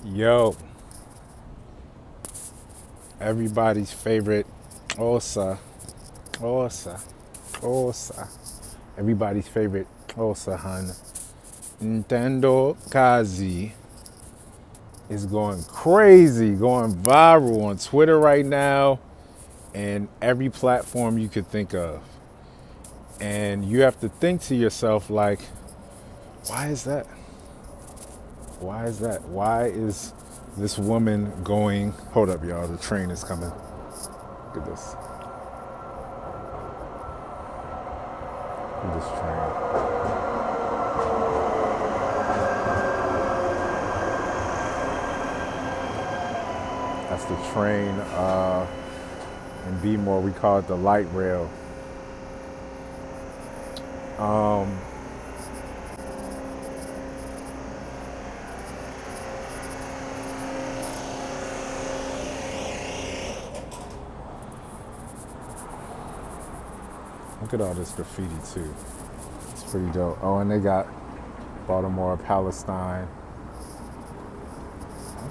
Yo, everybody's favorite Osa, Osa, Osa. Everybody's favorite Osa hun. Ntandokazi is going crazy, going viral on Twitter right now and every platform you could think of. And you have to think to yourself like, why is that? Why is that? Why is this woman going? Hold up, y'all. The train is coming. Look at this. Look at this train. That's the train. In B-more, we call it the light rail. Look at all this graffiti too. It's pretty dope. Oh, and they got Baltimore, Palestine.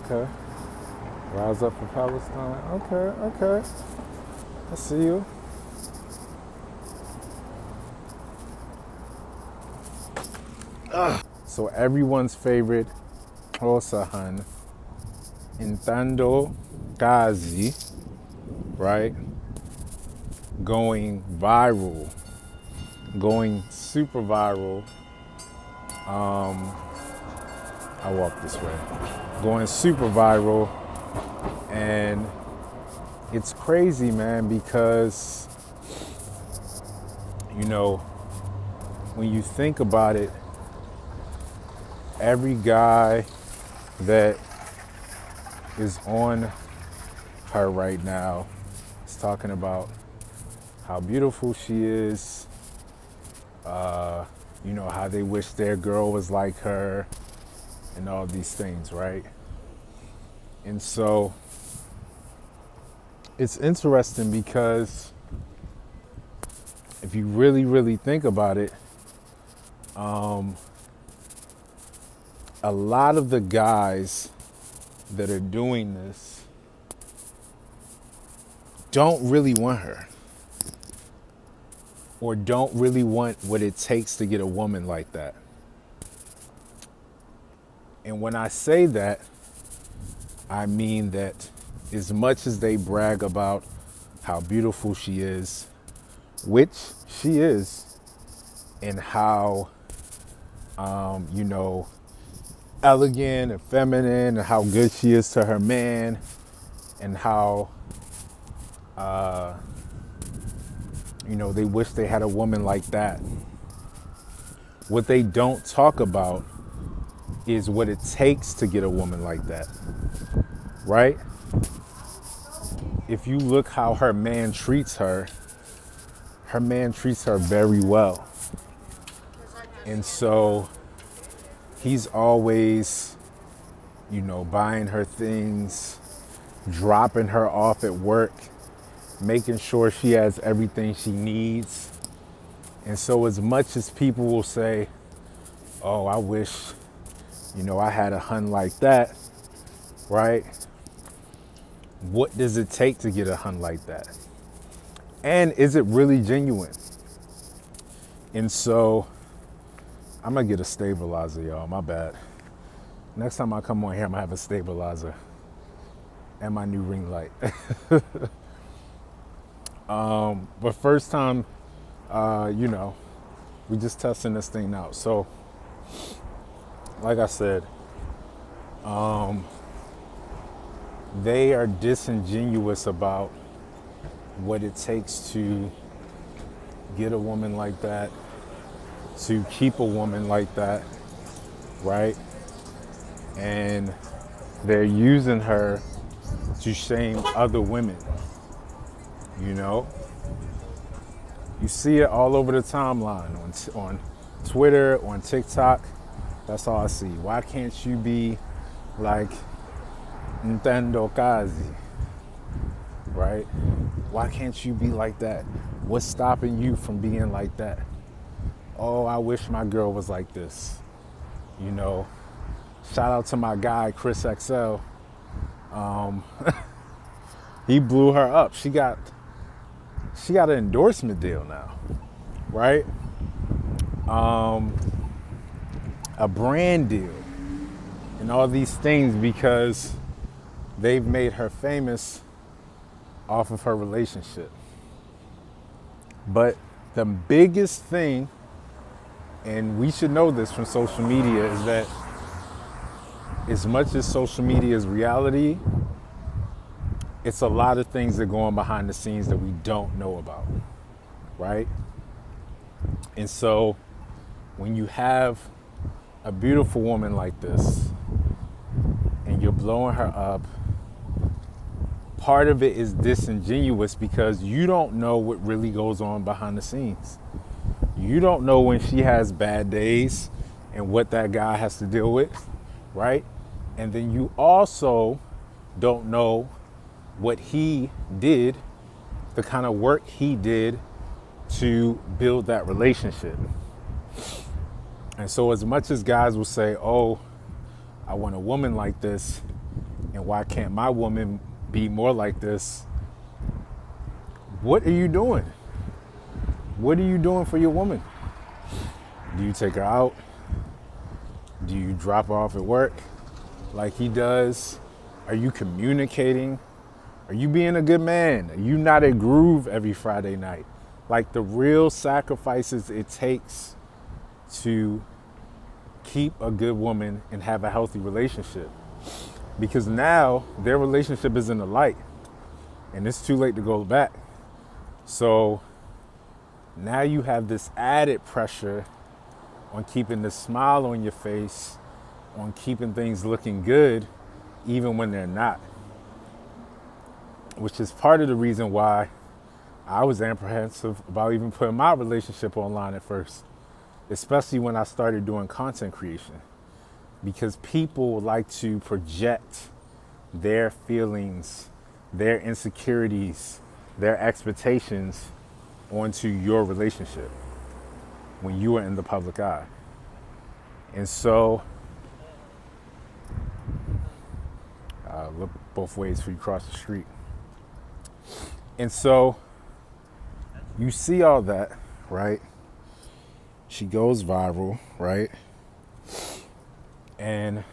Okay. Rise up for Palestine. Okay. I see you. So everyone's favorite Osahan, Ntandokazi, right? Going viral, going super viral. I walk this way. Going super viral, and it's crazy, man, because when you think about it, every guy that is on her right now is talking about how beautiful she is, how they wish their girl was like her, and all these things, right? And so it's interesting because if you really, really think about it, a lot of the guys that are doing this don't really want her or don't really want what it takes to get a woman like that. And when I say that, I mean that as much as they brag about how beautiful she is, which she is, and how, elegant and feminine, and how good she is to her man, and how, they wish they had a woman like that. What they don't talk about is what it takes to get a woman like that, right? If you look how her man treats her very well. And so he's always, buying her things, dropping her off at work, making sure she has everything she needs. And so as much as people will say, oh, I wish, I had a hun like that, right? What does it take to get a hun like that? And is it really genuine? And so I'm gonna get a stabilizer, y'all, my bad. Next time I come on here, I'm gonna have a stabilizer and my new ring light. But first time, we just testing this thing out. So, like I said, they are disingenuous about what it takes to get a woman like that, to keep a woman like that, right? And they're using her to shame other women, You see it all over the timeline, on Twitter, on TikTok. That's all I see. Why can't you be like Ntandokazi, right? Why can't you be like that? What's stopping you from being like that? Oh, I wish my girl was like this. Shout out to my guy, Chris XL. He blew her up. She got an endorsement deal now, right? A brand deal and all these things because they've made her famous off of her relationship. But the biggest thing, and we should know this from social media, is that as much as social media is reality, it's a lot of things that go on behind the scenes that we don't know about, right? And so when you have a beautiful woman like this and you're blowing her up, part of it is disingenuous because you don't know what really goes on behind the scenes. You don't know when she has bad days and what that guy has to deal with, right? And then you also don't know what he did, the kind of work he did to build that relationship. And so as much as guys will say, oh, I want a woman like this, and why can't my woman be more like this? What are you doing? What are you doing for your woman? Do you take her out? Do you drop her off at work like he does? Are you communicating? Are you being a good man? Are you not at Groove every Friday night? Like the real sacrifices it takes to keep a good woman and have a healthy relationship. Because now their relationship is in the light and it's too late to go back. So now you have this added pressure on keeping the smile on your face, on keeping things looking good, even when they're not. Which is part of the reason why I was apprehensive about even putting my relationship online at first, especially when I started doing content creation, because people like to project their feelings, their insecurities, their expectations onto your relationship when you are in the public eye. And so, look both ways before you cross the street. And so, you see all that, right? She goes viral, right? And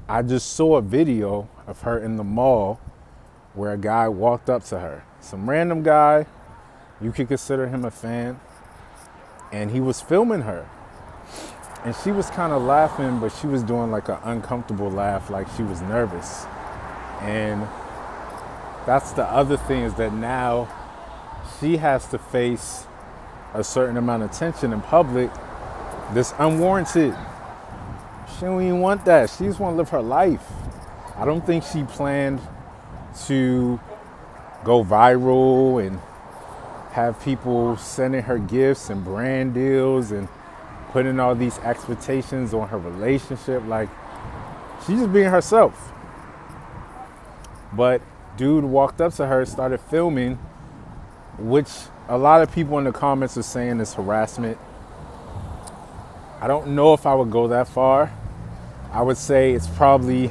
I just saw a video of her in the mall where a guy walked up to her. Some random guy, you could consider him a fan, and he was filming her. And she was kind of laughing, but she was doing like an uncomfortable laugh, like she was nervous. And that's the other thing, is that now she has to face a certain amount of tension in public that's unwarranted. She don't even want that. She just want to live her life. I don't think she planned to go viral and have people sending her gifts and brand deals and putting all these expectations on her relationship. Like, she's just being herself. But dude walked up to her, started filming, which a lot of people in the comments are saying is harassment. I don't know if I would go that far. I would say it's probably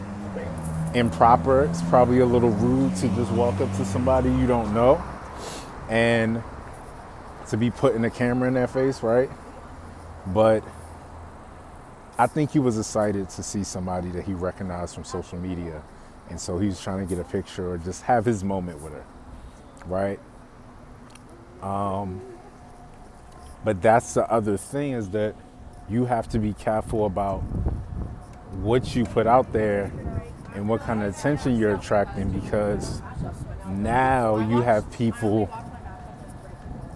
improper. It's probably a little rude to just walk up to somebody you don't know and to be putting a camera in their face, right? But I think he was excited to see somebody that he recognized from social media. And so he was trying to get a picture or just have his moment with her, right? But that's the other thing, is that you have to be careful about what you put out there and what kind of attention you're attracting, because now you have people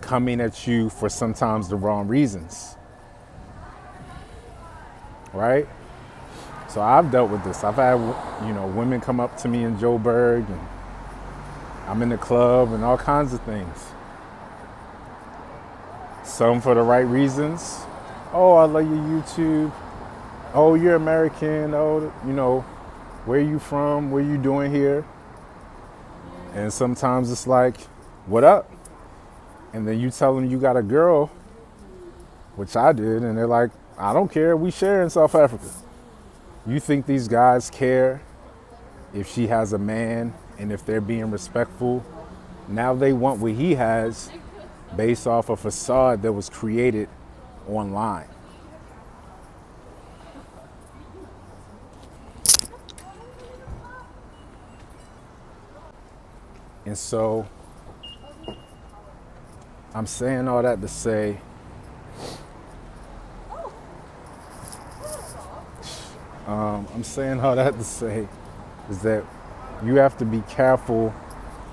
coming at you for sometimes the wrong reasons, right? So I've dealt with this. I've had, women come up to me in Joburg, and I'm in the club and all kinds of things. Some for the right reasons. Oh, I love your YouTube. Oh, you're American. Oh, where are you from? What are you doing here? And sometimes it's like, what up? And then you tell them you got a girl, which I did, and they're like, I don't care. We share in South Africa. You think these guys care if she has a man and if they're being respectful? Now they want what he has based off a facade that was created online. And so I'm saying all that to say, is that you have to be careful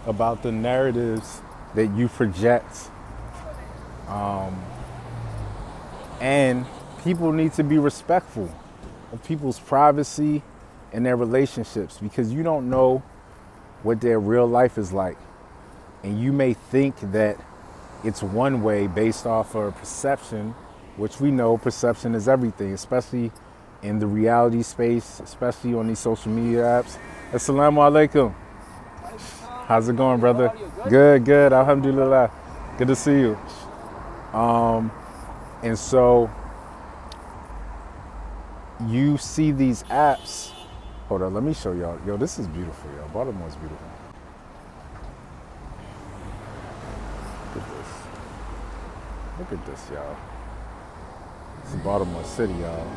about the narratives that you project. And people need to be respectful of people's privacy and their relationships, because you don't know what their real life is like. And you may think that it's one way based off of perception, which we know perception is everything, especially in the reality space, especially on these social media apps. Assalamu alaikum. How's it going, brother? Good, good. Alhamdulillah. Good to see you. And so you see these apps. Hold on, let me show y'all. Yo, this is beautiful, y'all. Baltimore's beautiful. Look at this. Look at this, y'all. This is Baltimore City, y'all.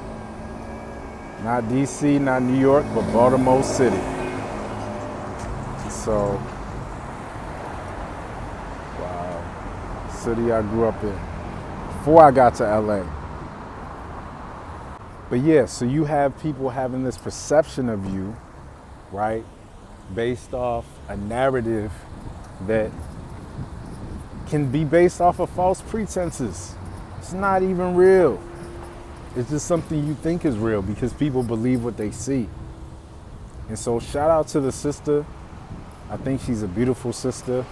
Not DC, not New York, but Baltimore City. So, wow. City I grew up in before I got to LA. But yeah, so you have people having this perception of you, right, based off a narrative that can be based off of false pretenses. It's not even real. It's just something you think is real because people believe what they see. And so shout out to the sister. I think she's a beautiful sister.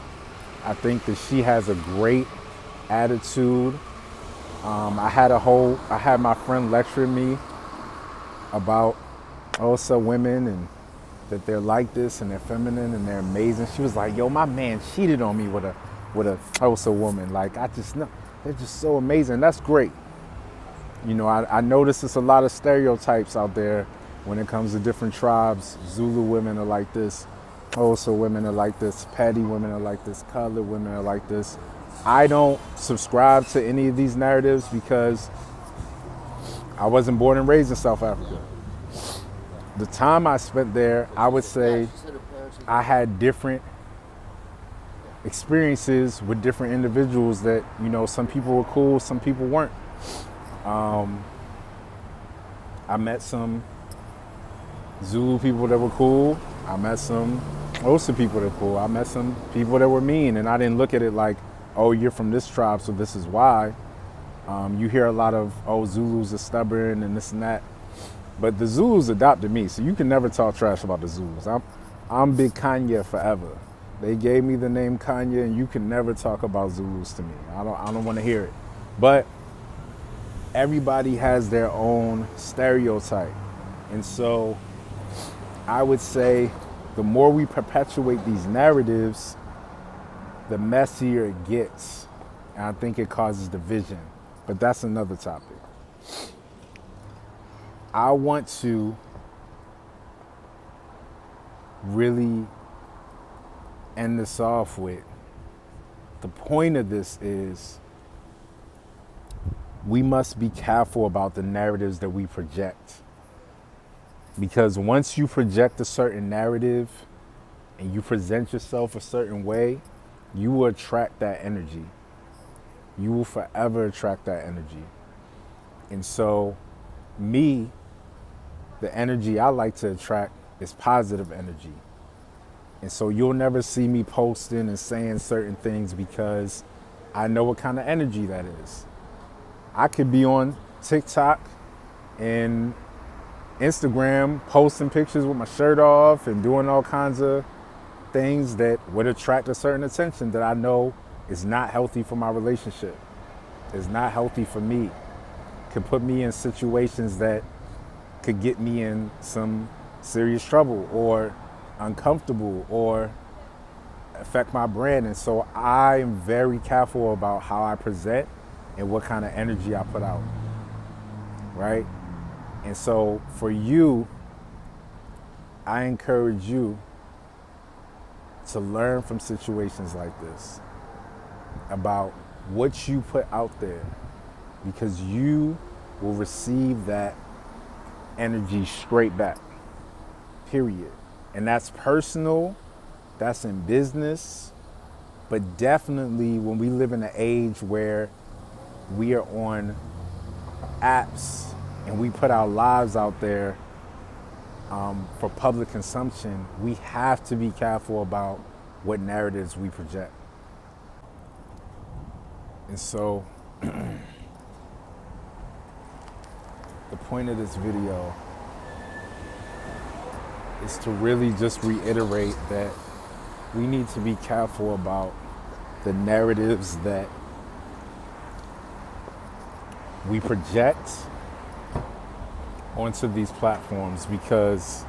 I think that she has a great attitude. I had my friend lecturing me about also women and that they're like this and they're feminine and they're amazing. She was like, yo, my man cheated on me with a also woman. Like, I just know, they're just so amazing. That's great. You know, I notice there's a lot of stereotypes out there when it comes to different tribes. Zulu women are like this. Also women are like this. Paddy women are like this. Colored women are like this. I don't subscribe to any of these narratives because I wasn't born and raised in South Africa. The time I spent there, I would say I had different experiences with different individuals that, you know, some people were cool, some people weren't. I met some Zulu people that were cool. I met some Xhosa people that were cool. I met some people that were mean, and I didn't look at it like, oh, you're from this tribe, so this is why. You hear a lot of, oh, Zulus are stubborn and this and that. But the Zulus adopted me, so you can never talk trash about the Zulus. I'm Big Kanye forever. They gave me the name Kanye, and you can never talk about Zulus to me. I don't want to hear it. But everybody has their own stereotype. And so I would say the more we perpetuate these narratives, the messier it gets. And I think it causes division. But that's another topic. I want to really end this off with, the point of this is we must be careful about the narratives that we project. Because once you project a certain narrative and you present yourself a certain way, you will attract that energy. You will forever attract that energy. And so, me, the energy I like to attract is positive energy. And so you'll never see me posting and saying certain things because I know what kind of energy that is. I could be on TikTok and Instagram posting pictures with my shirt off and doing all kinds of things that would attract a certain attention that I know is not healthy for my relationship. It's not healthy for me. Could put me in situations that could get me in some serious trouble or uncomfortable or affect my brand. And so I'm very careful about how I present and what kind of energy I put out. right? And so for you, I encourage you to learn from situations like this about what you put out there, because you will receive that energy straight back, period. And that's personal, that's in business, but definitely when we live in an age where we are on apps and we put our lives out there for public consumption, we have to be careful about what narratives we project. And so the point of this video is to really just reiterate that we need to be careful about the narratives that we project onto these platforms, because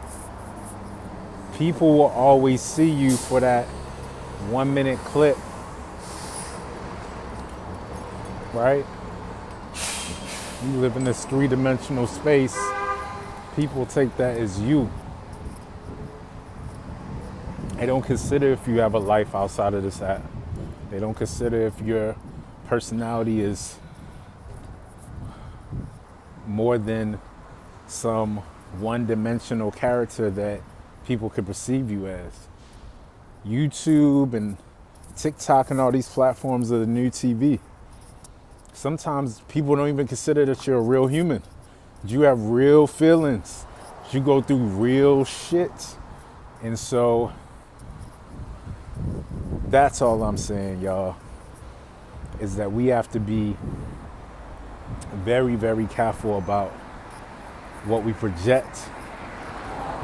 people will always see you for that 1 minute clip, right? You live in this 3-dimensional space, people take that as you. They don't consider if you have a life outside of this app. They don't consider if your personality is more than some one-dimensional character that people could perceive you as. YouTube and TikTok and all these platforms are the new TV. Sometimes people don't even consider that you're a real human. You have real feelings. You go through real shit. And so that's all I'm saying, y'all, is that we have to be very, very careful about what we project,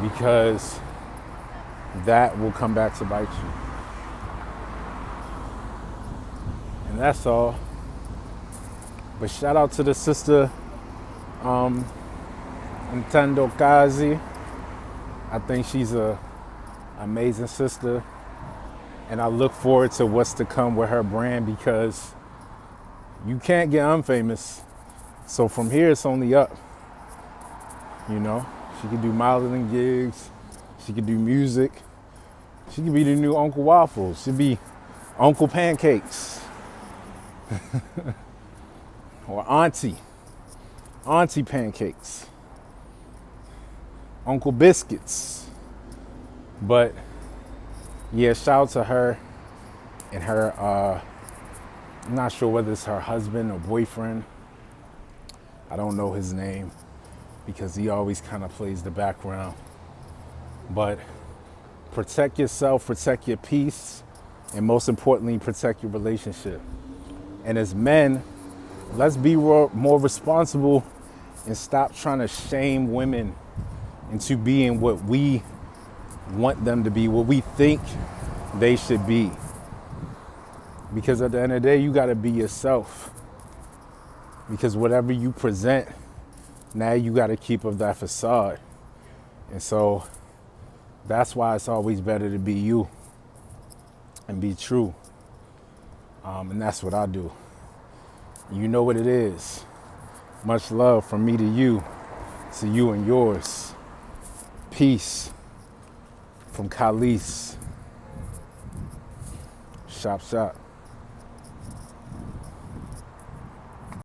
because that will come back to bite you. And that's all. But shout out to the sister, Ntandokazi. I think she's a amazing sister. And I look forward to what's to come with her brand, because you can't get unfamous. So from here, it's only up. You know, she could do modeling gigs. She could do music. She could be the new Uncle Waffles. She'd be Uncle Pancakes. Or Auntie Pancakes. Uncle Biscuits. But yeah, shout out to her and her, I'm not sure whether it's her husband or boyfriend. I don't know his name because he always kind of plays the background. But protect yourself, protect your peace, and most importantly, protect your relationship. And as men, let's be more responsible and stop trying to shame women into being what we want them to be, what we think they should be. Because at the end of the day, you got to be yourself. Because whatever you present, now you got to keep up that facade. And so that's why it's always better to be you and be true. And that's what I do. You know what it is. Much love from me to you and yours. Peace from Kahlis. Shop, shop.